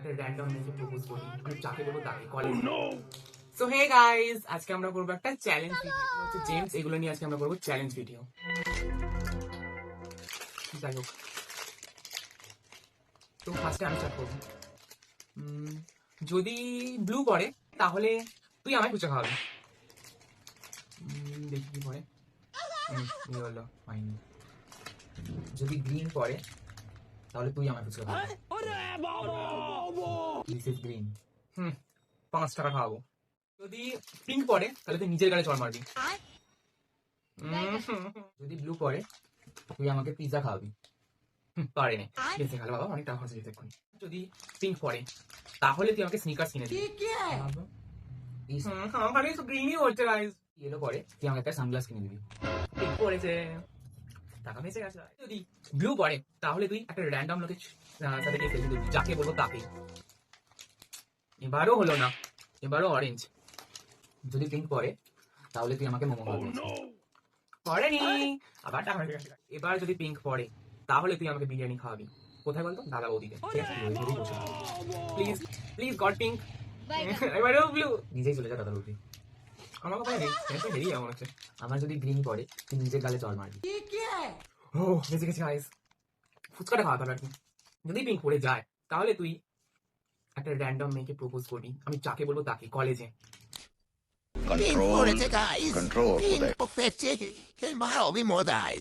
একটা র্যান্ডম মেয়েকে প্রপোজ করি, আমি যাকে বলবো তাকে কলেজ। সো হে গাইস, আজকে আমরা করবো একটা চ্যালেঞ্জ ভিডিও। হচ্ছে জেমস, এগুলো নিয়ে আজকে আমরা করবো চ্যালেঞ্জ ভিডিও। যাই হোক, তো ফার্স্টে আমি স্টার্ট করবো। যদি ব্লু করে তাহলে তুই আমায় ফুচকা খাওয়াবি। দেখি কি পরে। এই হলো হয়নি। যদি গ্রিন পরে তাহলে তুই আমায় ফুচকা খাওয়াবি। This is green. 5 টাকা খাওয়াবো। যদি পিঙ্ক পরে তাহলে তুই নিজের গাড়ি চড় মারবি। যদি ব্লু পরে তুই আমাকে পিৎজা খাওয়াবি। পারে না, বেঁচে গেল বাবা, অনেক টাকা খরচ যেতে এক্ষুনি। যদি পিঙ্ক পরে তাহলে তুই আমাকে স্নিকার্স কিনে দিবি। আমার গ্রিনই হচ্ছে গাইস। ইয়েলো পরে তুই আমাকে একটা সানগ্লাস কিনে দিবি। পিঙ্ক পরেছে, টাকা বেঁচে গেছে। যদি ব্লু পরে তাহলে তুই একটা র্যান্ডম লোকের সাথে গিয়ে সেলফি তুলবি, যাকে বলবো তাকে। এবারও হলো না, এবারও অরেঞ্জ। যদি পিঙ্ক পরে তাহলে তুই আমাকে মোমো খাওয়াবি। পড়েনি, আবার টাকা বেঁচে গেছে। এবার যদি পিঙ্ক পরে তাহলে তুই আমাকে বিরিয়ানি খাওয়াবি। কোথায় বলতো? দাদা বৌদিকে। Please please god pink. এবারেও ব্লু। নিজেই চলে যা দাদা বৌদি। আমার কথা নেই, হেরিয়ে এমন হচ্ছে। আমার যদি গ্রিন পরে তুই নিজের গালে চড় মারবি। ও বেঁচে গেছি গাইস, ফুচকাটা খাওয়াতে হবে আর কি। যদি পিঙ্ক পরে যায় তাহলে তুই একটা র্যান্ডম মেয়েকে প্রপোজ করবি, আমি যাকে বলবো তাকে, কলেজে। Control, control, Pin po fece che il maro mi modai.